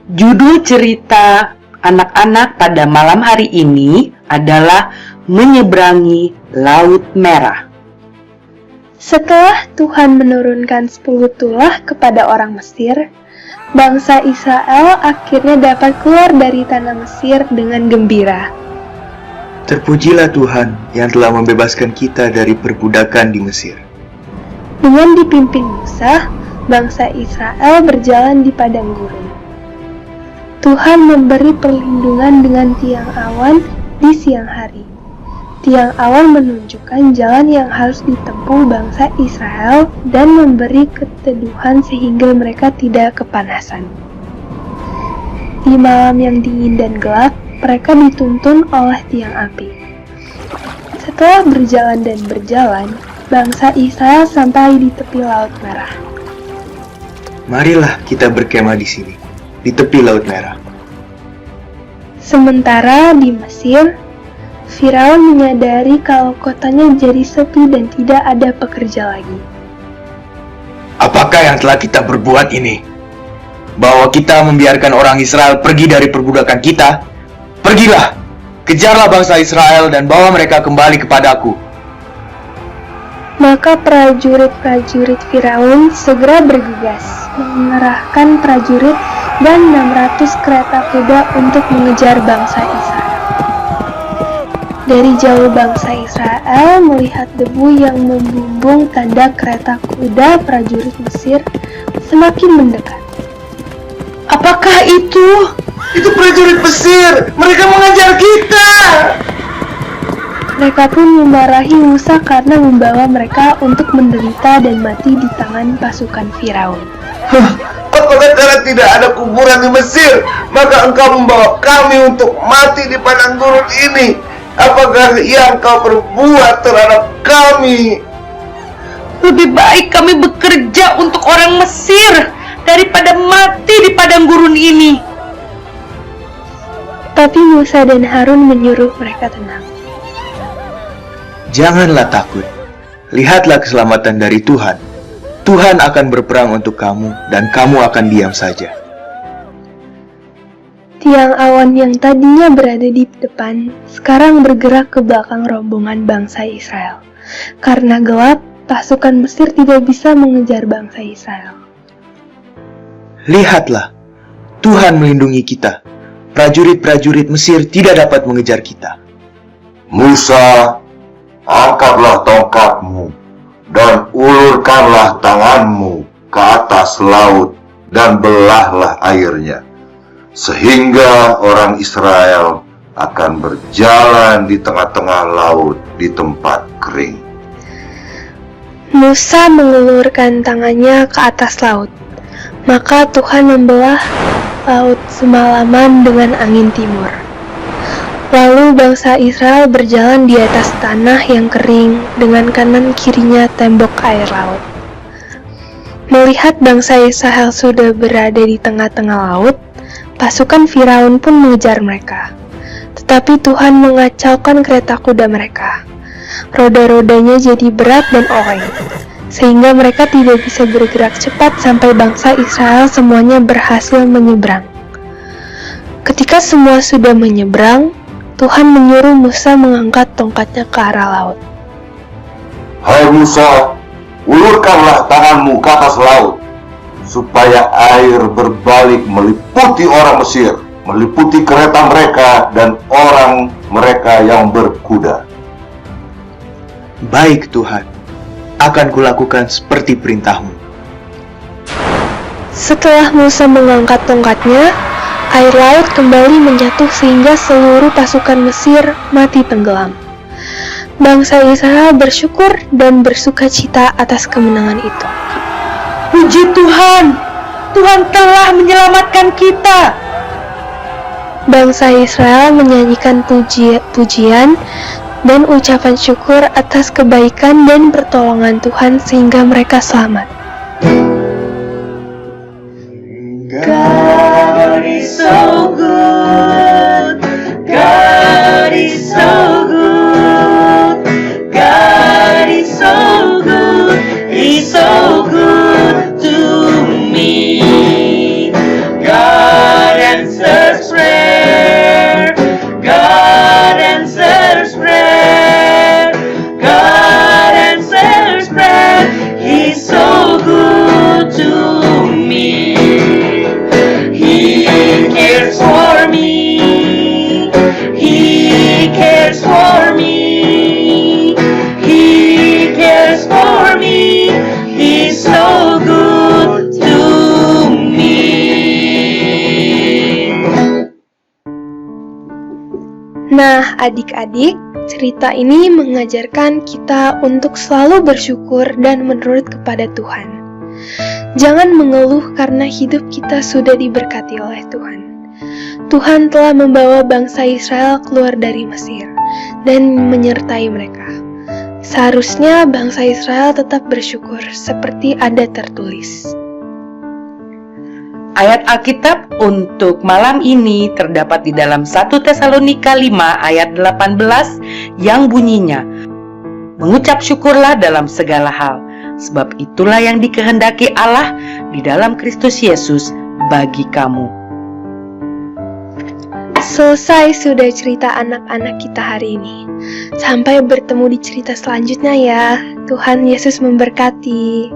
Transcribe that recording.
Judul cerita anak-anak pada malam hari ini adalah Menyeberangi Laut Merah. Setelah Tuhan menurunkan 10 tulah kepada orang Mesir, bangsa Israel akhirnya dapat keluar dari tanah Mesir dengan gembira. Terpujilah Tuhan yang telah membebaskan kita dari perbudakan di Mesir. Dengan dipimpin Musa, bangsa Israel berjalan di padang gurun. Tuhan memberi perlindungan dengan tiang awan di siang hari. Tiang awan menunjukkan jalan yang harus ditempuh bangsa Israel dan memberi keteduhan sehingga mereka tidak kepanasan. Di malam yang dingin dan gelap, mereka dituntun oleh tiang api. Setelah berjalan dan berjalan, bangsa Israel sampai di tepi Laut Merah. Marilah kita berkemah di sini, di tepi Laut Merah. Sementara di Mesir, Firaun menyadari kalau kotanya jadi sepi dan tidak ada pekerja lagi. Apakah yang telah kita berbuat ini? Bahwa kita membiarkan orang Israel pergi dari perbudakan kita? Pergilah, kejarlah bangsa Israel dan bawa mereka kembali kepadaku. Maka prajurit-prajurit Firaun segera bergegas, mengerahkan prajurit dan 600 kereta kuda untuk mengejar bangsa Israel. Dari jauh bangsa Israel melihat debu yang membumbung tanda kereta kuda prajurit Mesir semakin mendekat. Apakah itu? Itu prajurit Mesir! Mereka mengejar kita! Mereka pun memarahi Musa karena membawa mereka untuk menderita dan mati di tangan pasukan Firaun. Apakah karena tidak ada kuburan di Mesir, maka engkau membawa kami untuk mati di padang gurun ini? Apakah yang kau perbuat terhadap kami? Lebih baik kami bekerja untuk orang Mesir daripada mati di padang gurun ini. Tapi Musa dan Harun menyuruh mereka tenang. Janganlah takut. Lihatlah keselamatan dari Tuhan. Tuhan akan berperang untuk kamu dan kamu akan diam saja. Tiang awan yang tadinya berada di depan, sekarang bergerak ke belakang rombongan bangsa Israel. Karena gelap, pasukan Mesir tidak bisa mengejar bangsa Israel. Lihatlah, Tuhan melindungi kita. Prajurit-prajurit Mesir tidak dapat mengejar kita. Musa, angkatlah tongkatmu dan ulurkanlah tanganmu ke atas laut dan belahlah airnya, sehingga orang Israel akan berjalan di tengah-tengah laut di tempat kering. Musa mengulurkan tangannya ke atas laut. Maka Tuhan membelah laut semalaman dengan angin timur. Lalu bangsa Israel berjalan di atas tanah yang kering dengan kanan kirinya tembok air laut. Melihat bangsa Israel sudah berada di tengah-tengah laut, pasukan Firaun pun mengejar mereka. Tetapi Tuhan mengacaukan kereta kuda mereka. Roda-rodanya jadi berat dan oleng, sehingga mereka tidak bisa bergerak cepat sampai bangsa Israel semuanya berhasil menyeberang. Ketika semua sudah menyeberang, Tuhan menyuruh Musa mengangkat tongkatnya ke arah laut. Hai Musa, ulurkanlah tanganmu ke atas laut, supaya air berbalik meliputi orang Mesir, meliputi kereta mereka dan orang mereka yang berkuda. Baik Tuhan, akan kulakukan seperti perintahmu. Setelah Musa mengangkat tongkatnya, air laut kembali menyatu sehingga seluruh pasukan Mesir mati tenggelam. Bangsa Israel bersyukur dan bersukacita atas kemenangan itu. Puji Tuhan, Tuhan telah menyelamatkan kita. Bangsa Israel menyanyikan pujian dan ucapan syukur atas kebaikan dan pertolongan Tuhan sehingga mereka selamat. God is so good. God is so good. God is so good. He's so good to me. God Nah, adik-adik, cerita ini mengajarkan kita untuk selalu bersyukur dan menurut kepada Tuhan. Jangan mengeluh karena hidup kita sudah diberkati oleh Tuhan. Tuhan telah membawa bangsa Israel keluar dari Mesir dan menyertai mereka. Seharusnya bangsa Israel tetap bersyukur seperti ada tertulis. Ayat Alkitab untuk malam ini terdapat di dalam 1 Tesalonika 5 ayat 18 yang bunyinya, mengucap syukurlah dalam segala hal, sebab itulah yang dikehendaki Allah di dalam Kristus Yesus bagi kamu. Selesai sudah cerita anak-anak kita hari ini. Sampai bertemu di cerita selanjutnya ya. Tuhan Yesus memberkati.